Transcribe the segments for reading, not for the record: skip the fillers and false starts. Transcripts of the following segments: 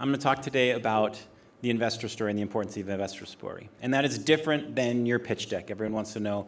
I'm going to talk today about the investor story and the importance of the investor story. And that is different than your pitch deck. Everyone wants to know,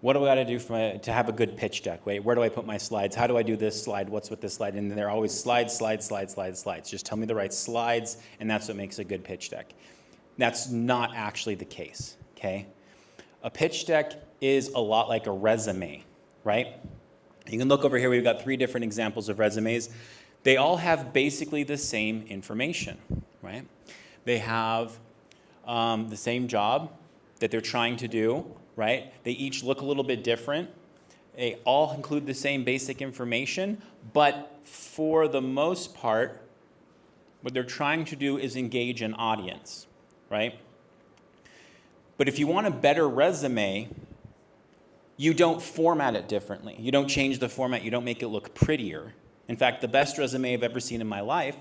what do I got to do to have a good pitch deck? Wait, where do I put my slides? How do I do this slide? What's with this slide? And they're always slides. Just tell me the right slides, and that's what makes a good pitch deck. That's not actually the case, okay? A pitch deck is a lot like a resume, right? You can look over here. We've got 3 different examples of resumes. They all have basically the same information, right? They have the same job that they're trying to do, right? They each look a little bit different. They all include the same basic information, but for the most part, what they're trying to do is engage an audience, right? But if you want a better resume, you don't format it differently. You don't change the format. You don't make it look prettier. In fact, the best resume I've ever seen in my life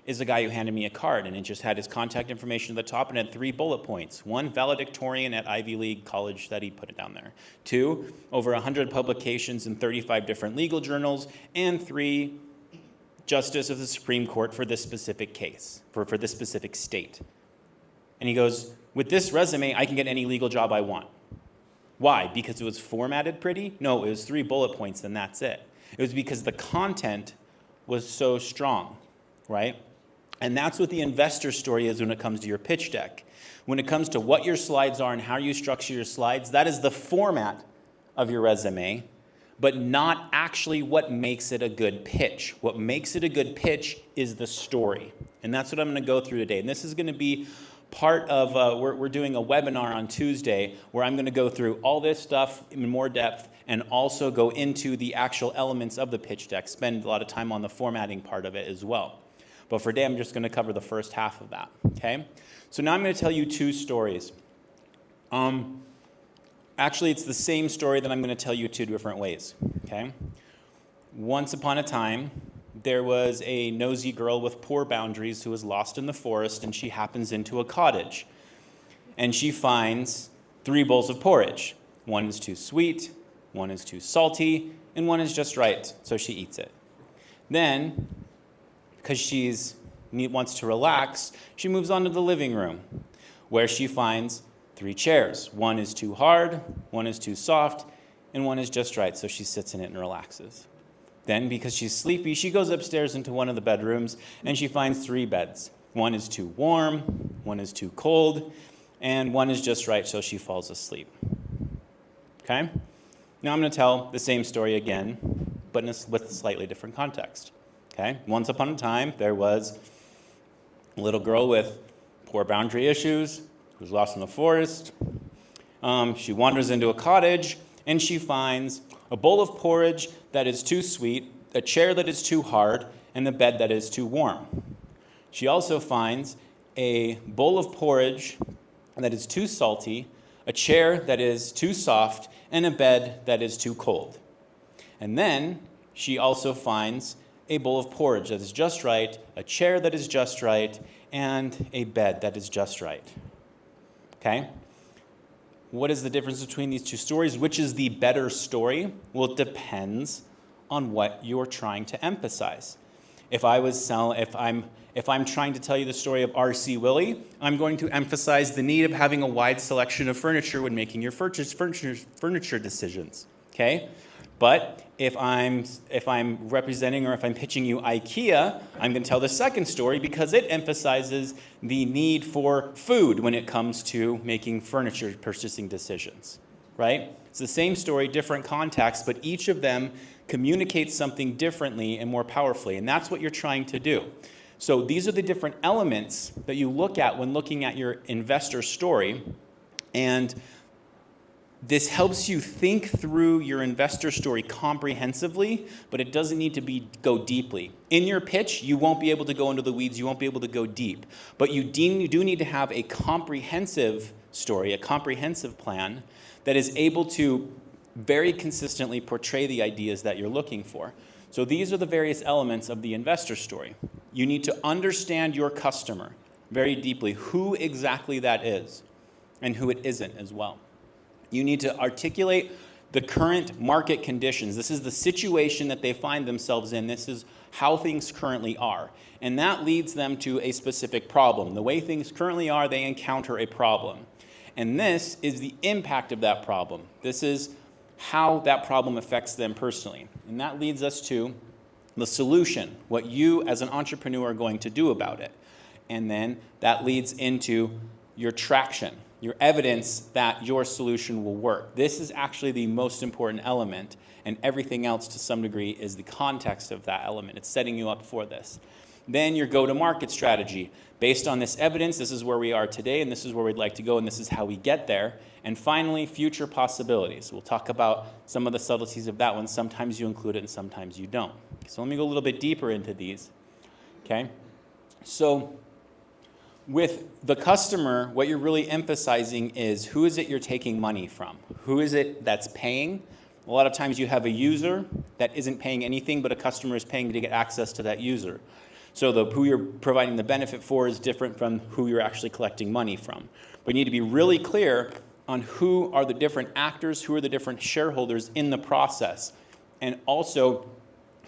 is a guy who handed me a card, and it just had his contact information at the top and had 3 bullet points. 1, valedictorian at Ivy League college that he put it down there. 2, over 100 publications in 35 different legal journals. And 3, justice of the Supreme Court for this specific case, for this specific state. And he goes, with this resume, I can get any legal job I want. Why? Because it was formatted pretty? No, it was 3 bullet points, and that's it. It was because the content was so strong, right? And that's what the investor story is when it comes to your pitch deck. When it comes to what your slides are and how you structure your slides, that is the format of your resume, but not actually what makes it a good pitch. What makes it a good pitch is the story. And that's what I'm going to go through today. And this is going to be part of, we're doing a webinar on Tuesday where I'm going to go through all this stuff in more depth and also go into the actual elements of the pitch deck, spend a lot of time on the formatting part of it as well. But for today, I'm just going to cover the first half of that, okay? So now I'm going to tell you 2 stories. Actually, it's the same story that I'm going to tell you 2 different ways, okay? Once upon a time, there was a nosy girl with poor boundaries who was lost in the forest, and she happens into a cottage. And she finds 3 bowls of porridge. 1 is too sweet, 1 is too salty, and 1 is just right, so she eats it. Then, because she wants to relax, she moves on to the living room, where she finds 3 chairs. 1 is too hard, 1 is too soft, and 1 is just right, so she sits in it and relaxes. Then, because she's sleepy, she goes upstairs into one of the bedrooms, and she finds 3 beds. 1 is too warm, 1 is too cold, and 1 is just right, so she falls asleep. Okay? Now I'm going to tell the same story again, but with a slightly different context. Okay? Once upon a time, there was a little girl with poor boundary issues who was lost in the forest. She wanders into a cottage, and she finds a bowl of porridge that is too sweet, a chair that is too hard, and a bed that is too warm. She also finds a bowl of porridge that is too salty, a chair that is too soft, and a bed that is too cold. And then she also finds a bowl of porridge that is just right, a chair that is just right, and a bed that is just right. Okay? What is the difference between these 2 stories? Which is the better story? Well, it depends on what you're trying to emphasize. If I'm trying to tell you the story of R.C. Willey, I'm going to emphasize the need of having a wide selection of furniture when making your furniture decisions. Okay? But if I'm representing or if I'm pitching you IKEA, I'm going to tell the second story because it emphasizes the need for food when it comes to making furniture purchasing decisions, right? It's the same story, different context, but each of them communicates something differently and more powerfully, and that's what you're trying to do. So these are the different elements that you look at when looking at your investor story, and this helps you think through your investor story comprehensively, but it doesn't need to go deeply. In your pitch, you won't be able to go into the weeds, you won't be able to go deep, but you do need to have a comprehensive story, a comprehensive plan that is able to very consistently portray the ideas that you're looking for. So these are the various elements of the investor story. You need to understand your customer very deeply, who exactly that is, and who it isn't as well. You need to articulate the current market conditions. This is the situation that they find themselves in. This is how things currently are. And that leads them to a specific problem. The way things currently are, they encounter a problem. And this is the impact of that problem. This is how that problem affects them personally. And that leads us to the solution, what you as an entrepreneur are going to do about it. And then that leads into your traction, your evidence that your solution will work. This is actually the most important element, and everything else to some degree is the context of that element. It's setting you up for this. Then your go-to-market strategy. Based on this evidence, this is where we are today, and this is where we'd like to go, and this is how we get there. And finally, future possibilities. We'll talk about some of the subtleties of that one. Sometimes you include it and sometimes you don't. So let me go a little bit deeper into these. Okay? So with the customer, what you're really emphasizing is who is it you're taking money from? Who is it that's paying? A lot of times you have a user that isn't paying anything, but a customer is paying to get access to that user. So who you're providing the benefit for is different from who you're actually collecting money from. But you need to be really clear on who are the different actors, who are the different shareholders in the process, and also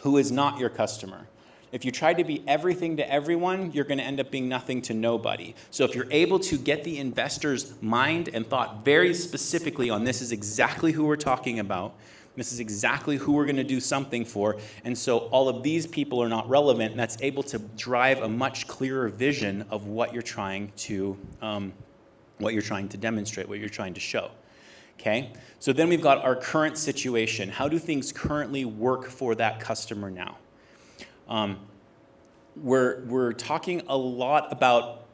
who is not your customer. If you try to be everything to everyone, you're going to end up being nothing to nobody. So if you're able to get the investor's mind and thought very specifically on this is exactly who we're talking about, this is exactly who we're going to do something for, and so all of these people are not relevant, and that's able to drive a much clearer vision of what you're trying to demonstrate, what you're trying to show. Okay? So then we've got our current situation. How do things currently work for that customer now? We're talking a lot about,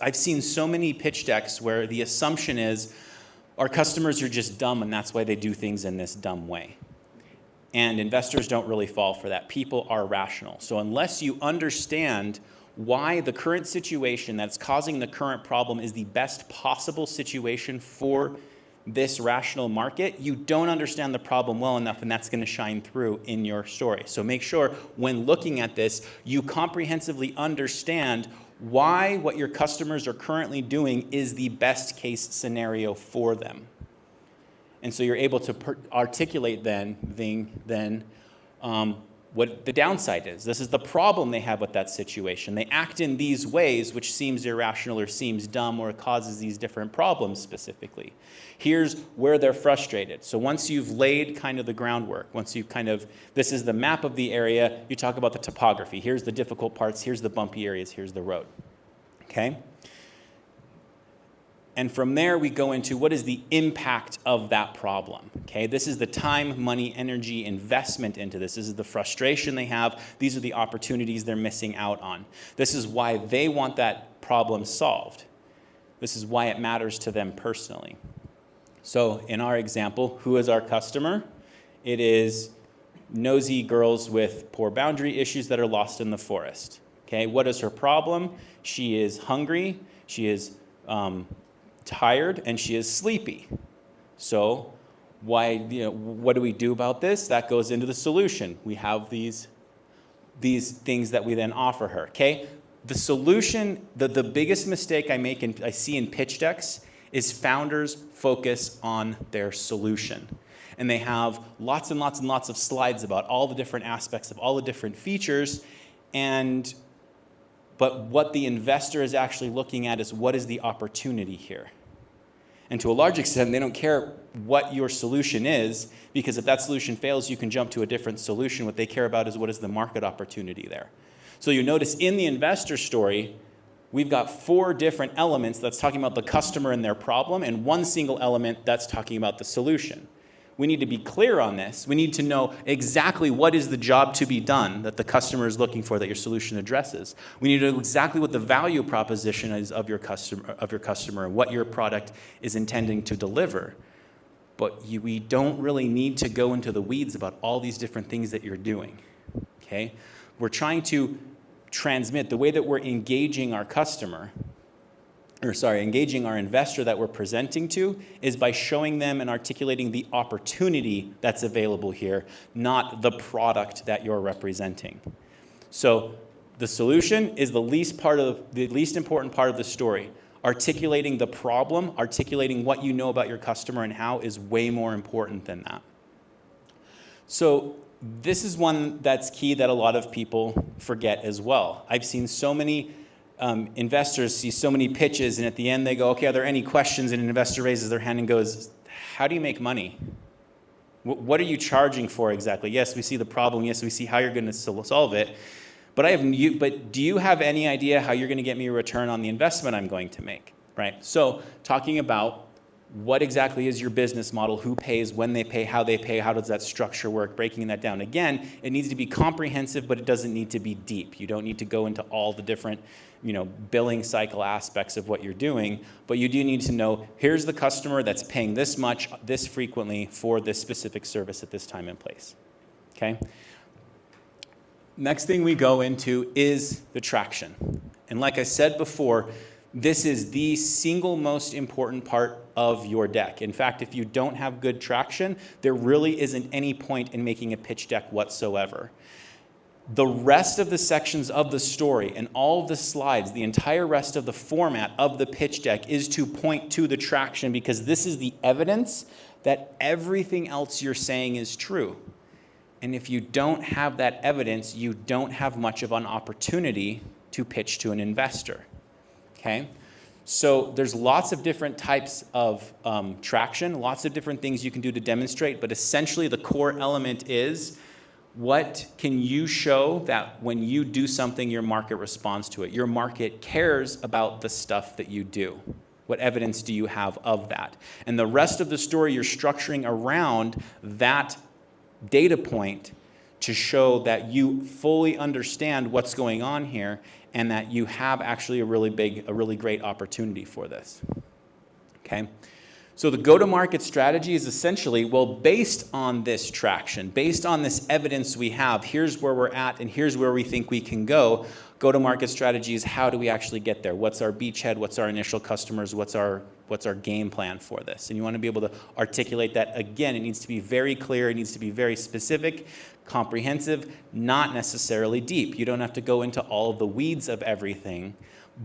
I've seen so many pitch decks where the assumption is our customers are just dumb and that's why they do things in this dumb way. And investors don't really fall for that. People are rational. So unless you understand why the current situation that's causing the current problem is the best possible situation for this rational market, you don't understand the problem well enough, and that's going to shine through in your story. So make sure when looking at this, you comprehensively understand why what your customers are currently doing is the best case scenario for them. And so you're able to articulate then what the downside is. This is the problem they have with that situation. They act in these ways, which seems irrational or seems dumb or causes these different problems specifically. Here's where they're frustrated. So once you've laid kind of the groundwork, once you've this is the map of the area, you talk about the topography. Here's the difficult parts, here's the bumpy areas, here's the road. Okay? And from there, we go into what is the impact of that problem. Okay, this is the time, money, energy, investment into this. This is the frustration they have. These are the opportunities they're missing out on. This is why they want that problem solved. This is why it matters to them personally. So in our example, who is our customer? It is nosy girls with poor boundary issues that are lost in the forest. Okay, what is her problem? She is hungry. She is tired, and she is sleepy. So what do we do about this? That goes into the solution. We have these things that we then offer her. Okay? The solution, the biggest mistake I see in pitch decks is founders focus on their solution. And they have lots and lots and lots of slides about all the different aspects of all the different features, but what the investor is actually looking at is what is the opportunity here. And to a large extent, they don't care what your solution is, because if that solution fails, you can jump to a different solution. What they care about is what is the market opportunity there. So you notice in the investor story, we've got 4 different elements that's talking about the customer and their problem, and 1 single element that's talking about the solution. We need to be clear on this. We need to know exactly what is the job to be done that the customer is looking for that your solution addresses. We need to know exactly what the value proposition is of your customer and what your product is intending to deliver. But we don't really need to go into the weeds about all these different things that you're doing. Okay? We're trying to transmit the way that we're engaging our engaging our investor that we're presenting to is by showing them and articulating the opportunity that's available here, not the product that you're representing. So the solution is the least important part of the story. Articulating the problem, articulating what you know about your customer and how is way more important than that. So This is one that's key that a lot of people forget as well. I've seen so many investors see so many pitches, and at the end they go, okay, are there any questions? And an investor raises their hand and goes, how do you make money? What are you charging for exactly? Yes, we see the problem. Yes, we see how you're going to solve it. But do you have any idea how you're going to get me a return on the investment I'm going to make? Right? So talking about what exactly is your business model, who pays, when they pay, how does that structure work, breaking that down. Again, it needs to be comprehensive, but it doesn't need to be deep. You don't need to go into all the different billing cycle aspects of what you're doing, but you do need to know, here's the customer that's paying this much, this frequently for this specific service at this time and place. Okay? Next thing we go into is the traction. And like I said before, this is the single most important part of your deck. In fact, if you don't have good traction, there really isn't any point in making a pitch deck whatsoever. The rest of the sections of the story and all of the slides, the entire rest of the format of the pitch deck is to point to the traction, because this is the evidence that everything else you're saying is true. And if you don't have that evidence, you don't have much of an opportunity to pitch to an investor. Okay? So there's lots of different types of traction, lots of different things you can do to demonstrate, but essentially the core element is, what can you show that when you do something, your market responds to it? Your market cares about the stuff that you do. What evidence do you have of that? And the rest of the story you're structuring around that data point to show that you fully understand what's going on here and that you have actually a really great opportunity for this. Okay? So the go-to-market strategy is essentially, well, based on this traction, based on this evidence we have, here's where we're at and here's where we think we can go. Go-to-market strategy is, how do we actually get there? What's our beachhead? What's our initial customers? What's our game plan for this? And you want to be able to articulate that. Again, it needs to be very clear. It needs to be very specific, comprehensive, not necessarily deep. You don't have to go into all of the weeds of everything,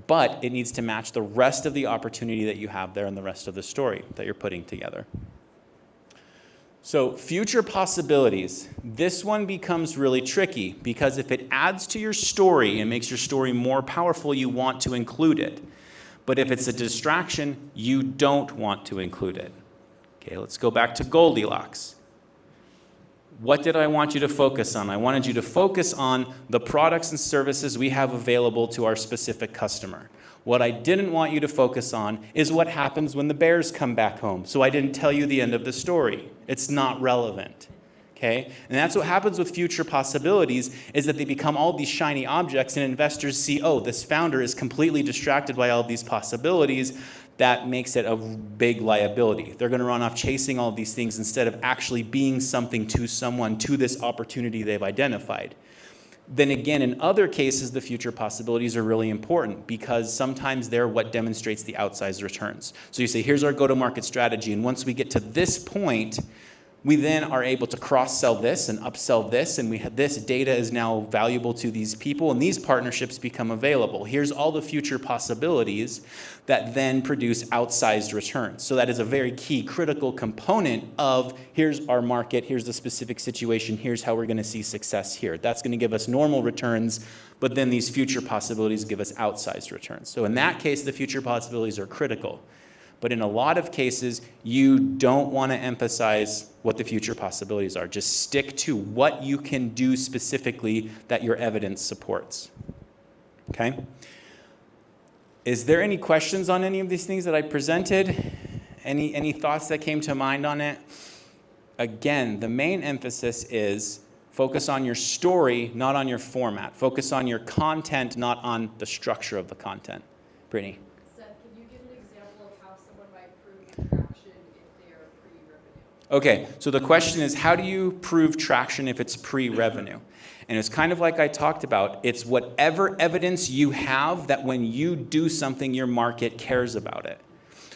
but it needs to match the rest of the opportunity that you have there and the rest of the story that you're putting together. So future possibilities. This one becomes really tricky, because if it adds to your story and makes your story more powerful, you want to include it. But if it's a distraction, you don't want to include it. Okay, let's go back to Goldilocks. What did I want you to focus on? I wanted you to focus on the products and services we have available to our specific customer. What I didn't want you to focus on is what happens when the bears come back home. So I didn't tell you the end of the story. It's not relevant. Okay? And that's what happens with future possibilities, is that they become all these shiny objects, and investors see, oh, this founder is completely distracted by all these possibilities. That makes it a big liability. They're going to run off chasing all of these things instead of actually being something to someone, to this opportunity they've identified. Then again, in other cases, the future possibilities are really important, because sometimes they're what demonstrates the outsized returns. So you say, here's our go-to-market strategy, and once we get to this point, we then are able to cross-sell this and upsell this, and this data is now valuable to these people, and these partnerships become available. Here's all the future possibilities that then produce outsized returns. So that is a very key, critical component of, here's our market, here's the specific situation, here's how we're going to see success here. That's going to give us normal returns, but then these future possibilities give us outsized returns. So in that case, the future possibilities are critical. But in a lot of cases, you don't want to emphasize what the future possibilities are. Just stick to what you can do specifically that your evidence supports. Okay? Is there any questions on any of these things that I presented? Any thoughts that came to mind on it? Again, the main emphasis is focus on your story, not on your format. Focus on your content, not on the structure of the content. Brittany? Okay, so the question is, how do you prove traction if it's pre-revenue? And it's kind of like I talked about. It's whatever evidence you have that when you do something, your market cares about it.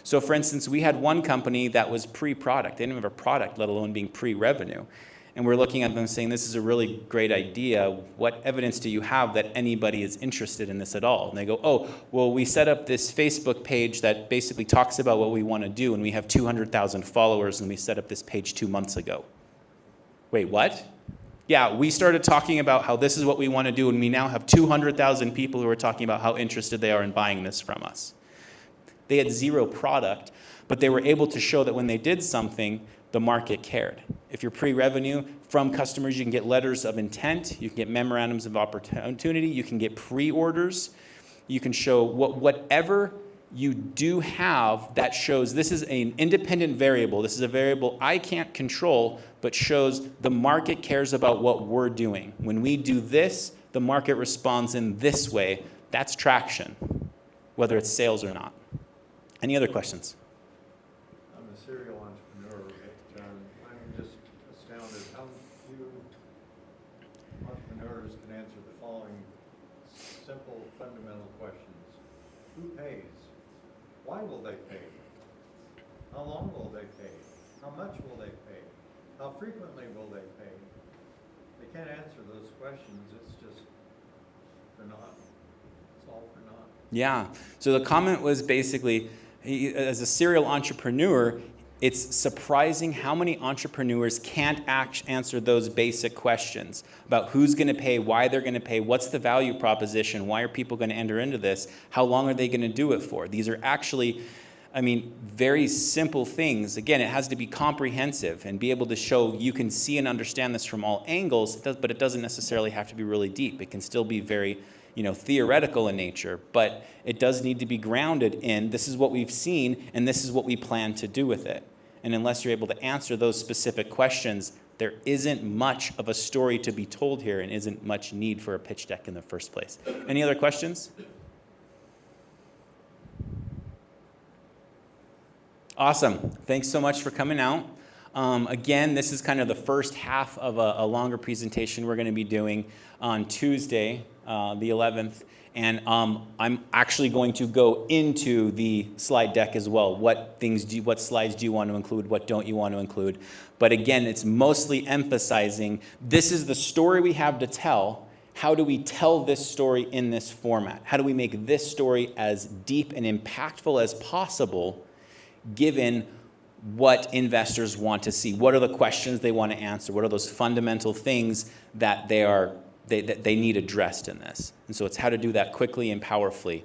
So for instance, we had one company that was pre-product. They didn't have a product, let alone being pre-revenue. And we're looking at them saying, this is a really great idea. What evidence do you have that anybody is interested in this at all? And they go, oh, well, we set up this Facebook page that basically talks about what we want to do, and we have 200,000 followers, and we set up this page 2 months ago. Wait, what? Yeah, we started talking about how this is what we want to do, and we now have 200,000 people who are talking about how interested they are in buying this from us. They had zero product, but they were able to show that when they did something, the market cared. If you're pre-revenue from customers, you can get letters of intent, you can get memorandums of opportunity, you can get pre-orders, you can show whatever you do have that shows this is an independent variable. This is a variable I can't control, but shows the market cares about what we're doing. When we do this, the market responds in this way. That's traction, whether it's sales or not. Any other questions? I'm a serial entrepreneur, but I'm just astounded how few entrepreneurs can answer the following simple, fundamental questions. Who pays? Why will they pay? How long will they pay? How much will they pay? How frequently will they pay? They can't answer those questions. It's just for naught. It's all for naught. Yeah. So the comment was basically, as a serial entrepreneur, it's surprising how many entrepreneurs can't answer those basic questions about who's going to pay, why they're going to pay, what's the value proposition, why are people going to enter into this, how long are they going to do it for. These are actually, very simple things. Again, it has to be comprehensive and be able to show you can see and understand this from all angles, but it doesn't necessarily have to be really deep. It can still be very theoretical in nature, but it does need to be grounded in this is what we've seen and this is what we plan to do with it. And unless you're able to answer those specific questions, there isn't much of a story to be told here and isn't much need for a pitch deck in the first place. Any other questions? Awesome. Thanks so much for coming out. Again, this is kind of the first half of a longer presentation we're going to be doing on Tuesday, the 11th. And I'm actually going to go into the slide deck as well. What slides do you want to include? What don't you want to include? But again, it's mostly emphasizing this is the story we have to tell. How do we tell this story in this format? How do we make this story as deep and impactful as possible, given what investors want to see? What are the questions they want to answer? What are those fundamental things that they need addressed in this? And so it's how to do that quickly and powerfully.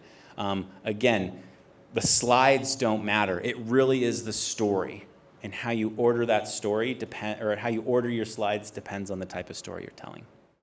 Again, the slides don't matter. It really is the story. And how you order that story or how you order your slides depends on the type of story you're telling.